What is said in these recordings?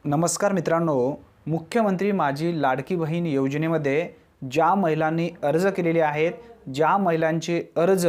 नमस्कार मित्रांनो, मुख्यमंत्री माझी लाडकी बहीण योजनेमध्ये ज्या महिलांनी अर्ज केलेले आहेत, ज्या महिलांचे अर्ज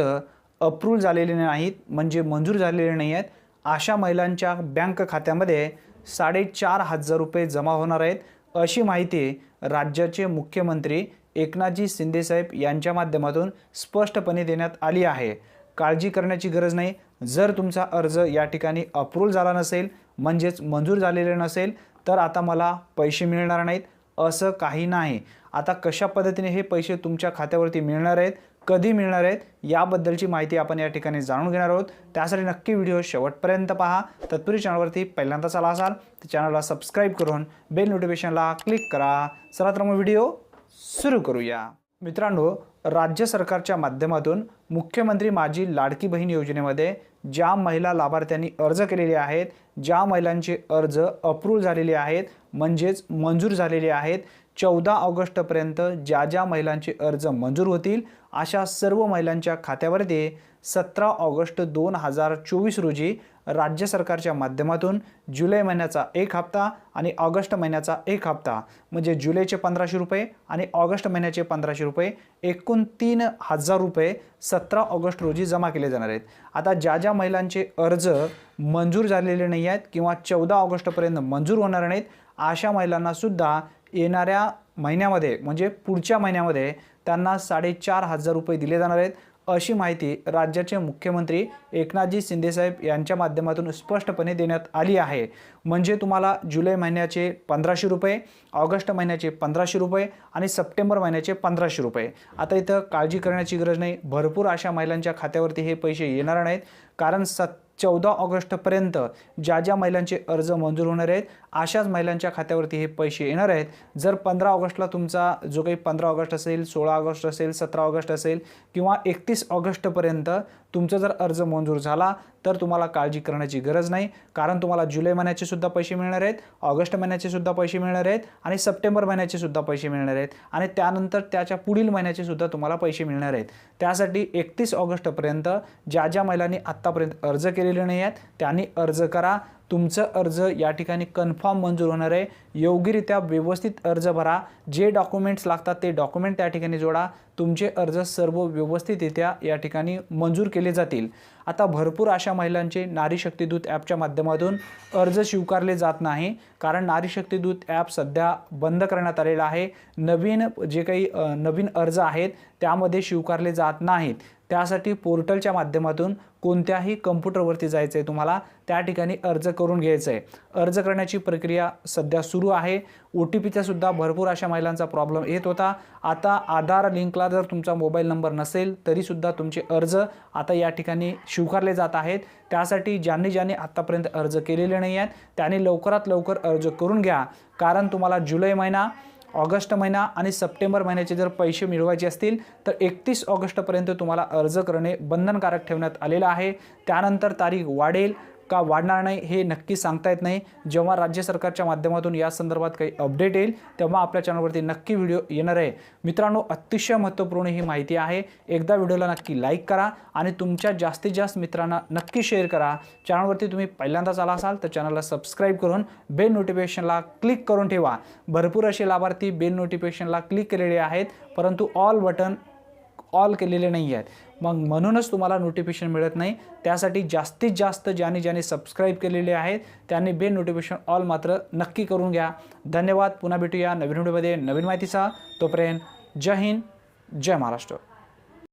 अप्रूव्ह झालेले नाहीत म्हणजे मंजूर झालेले नाही आहेत, अशा महिलांच्या बँक खात्यामध्ये 4,500 रुपये जमा होणार आहेत, अशी माहिती राज्याचे मुख्यमंत्री एकनाथजी शिंदे साहेब यांच्या माध्यमातून स्पष्टपणे देण्यात आली आहे। काळजी करण्याची गरज नाही। जर तुमचा अर्ज या ठिकाणी अप्रूव्ह झाला नसेल म्हणजेच मंजूर झालेले नसेल तर आता मला पैसे मिळणार नाहीत असं काही नाही। आता कशा पद्धतीने हे पैसे तुमच्या खात्यावरती मिळणार आहेत, कधी मिळणार आहेत याबद्दलची माहिती आपण या ठिकाणी जाणून घेणार आहोत। त्यासाठी नक्की व्हिडिओ शेवटपर्यंत पहा। तत्पूर्वी चॅनलवरती पहिल्यांदाच आला असाल तर चॅनलला सबस्क्राइब करून बेल नोटिफिकेशनला क्लिक करा। चला तर मग व्हिडिओ सुरू करूया। मित्रांनो, राज्य सरकारच्या माध्यमातून मुख्यमंत्री माझी लाडकी बहीण योजनेमध्ये ज्या महिला लाभार्थ्यांनी अर्ज केलेले आहेत, ज्या महिलांचे अर्ज अप्रूव्ह झालेले आहेत म्हणजेच मंजूर झालेले आहेत, 14 ऑगस्टपर्यंत ज्या महिलांचे अर्ज मंजूर होतील अशा सर्व महिलांच्या खात्यावरती 17 ऑगस्ट 2024 रोजी राज्य सरकारच्या माध्यमातून जुलै महिन्याचा एक हप्ता आणि ऑगस्ट महिन्याचा एक हप्ता म्हणजे जुलैचे 1500 रुपये आणि ऑगस्ट महिन्याचे 1500 रुपये एकूण 3,000 रुपये 17 ऑगस्ट रोजी जमा केले जाणार आहेत। आता ज्या महिलांचे अर्ज मंजूर झालेले नाही आहेत किंवा 14 ऑगस्टपर्यंत मंजूर होणार नाहीत अशा महिलांना सुद्धा येणाऱ्या महिन्यामध्ये म्हणजे पुढच्या महिन्यामध्ये त्यांना 4,500 रुपये दिले जाणार आहेत, अशी माहिती राज्याचे मुख्यमंत्री एकनाथजी शिंदे साहेब यांच्या माध्यमातून स्पष्टपणे देण्यात आली आहे। म्हणजे तुम्हाला जुलै महिन्याचे 1500 रुपये, ऑगस्ट महिन्याचे 1500 रुपये आणि सप्टेंबर महिन्याचे 1500 रुपये। आता इथं काळजी करण्याची गरज नाही। भरपूर अशा महिलांच्या खात्यावरती हे पैसे येणार नाहीत कारण 14 ऑगस्टपर्यंत ज्या महिलांचे अर्ज मंजूर होणार आहेत अशाच महिलांच्या खात्यावरती हे पैसे येणार आहेत। जर 15 ऑगस्टला तुमचा जो काही 15 ऑगस्ट असेल, 16 ऑगस्ट असेल, 17 ऑगस्ट असेल किंवा 31 ऑगस्टपर्यंत तुमचा जर अर्ज मंजूर झाला तर तुम्हाला काळजी करण्याची गरज नाही कारण तुम्हाला जुलै महिन्याचे सुद्धा पैसे मिळणार आहेत, ऑगस्ट महिन्याचे सुद्धा पैसे मिळणार आहेत आणि सप्टेंबर महिन्याचे सुद्धा पैसे मिळणार आहेत आणि त्यानंतर त्याच्या पुढील महिन्याचे सुद्धा तुम्हाला पैसे मिळणार आहेत। त्यासाठी 31 ऑगस्टपर्यंत ज्या महिलांनी आत्तापर्यंत अर्ज केलेले नाही आहेत त्यांनी अर्ज करा। तुमचं अर्ज या ठिकाणी कन्फर्म मंजूर होणार आहे। योग्यरित्या व्यवस्थित अर्ज भरा। जे डॉक्युमेंट्स लागतात ते डॉक्युमेंट त्या ठिकाणी जोडा। तुमचे अर्ज सर्व व्यवस्थितरित्या या ठिकाणी मंजूर केले जातील। आता भरपूर अशा महिलांचे नारी शक्ती दूत ॲपच्या माध्यमातून अर्ज स्वीकारले जात नाही कारण नारी शक्ती दूत ॲप सध्या बंद करण्यात आलेला आहे। नवीन जे काही नवीन अर्ज आहेत त्यामध्ये स्वीकारले जात नाहीत। त्यासाठी पोर्टलच्या माध्यमातून कोणत्याही कम्प्युटरवरती जायचं आहे, तुम्हाला त्या ठिकाणी अर्ज करून घ्यायचं आहे। अर्ज करण्याची प्रक्रिया सध्या सुरू आहे। OTPचा सुद्धा भरपूर अशा महिलांचा प्रॉब्लेम येत होता। आता आधार लिंकला जर तुमचा मोबाईल नंबर नसेल तरीसुद्धा तुमचे अर्ज आता या ठिकाणी स्वीकारले जात आहेत। त्यासाठी ज्यांनी आत्तापर्यंत अर्ज केलेले नाही आहेत त्यांनी लवकरात लवकर अर्ज करून घ्या कारण तुम्हाला जुलै महिना, ऑगस्ट महिना आणि सप्टेंबर महिन्याचे जर पैसे मिळवायचे असतील तर 31 ऑगस्टपर्यंत तुम्हाला अर्ज करणे बंधनकारक ठेवण्यात आलेलं आहे। त्यानंतर तारीख वाढेल का वाढणार नाही हे नक्की सांगता येत नाही। जेव्हा राज्य सरकारच्या माध्यमातून या संदर्भात काही अपडेट येईल तेव्हा आपल्या चॅनलवरती नक्की व्हिडिओ येणार आहे। मित्रांनो, अतिशय महत्त्वपूर्ण ही माहिती आहे। एकदा व्हिडिओला नक्की लाईक करा आणि तुमच्या जास्तीत जास्त मित्रांना नक्की शेअर करा। चॅनलवरती तुम्ही पहिल्यांदाच आला असाल तर चॅनलला सबस्क्राइब करून बेल नोटिफिकेशनला क्लिक करून ठेवा। भरपूर असे लाभार्थी बेल नोटिफिकेशनला क्लिक केलेले आहेत परंतु ऑल बटन ऑल केलेले नाही आहेत, मग म्हणूनच तुम्हाला नोटिफिकेशन मिळत नाही। त्यासाठी जास्तीत जास्त ज्यांनी सबस्क्राइब केलेले आहेत त्यांनी बेल नोटिफिकेशन ऑल मात्र नक्की करून घ्या। धन्यवाद। पुन्हा भेटूया नवीन व्हिडिओमध्ये नवीन माहितीचा। तोपर्यंत जय हिंद, जय महाराष्ट्र।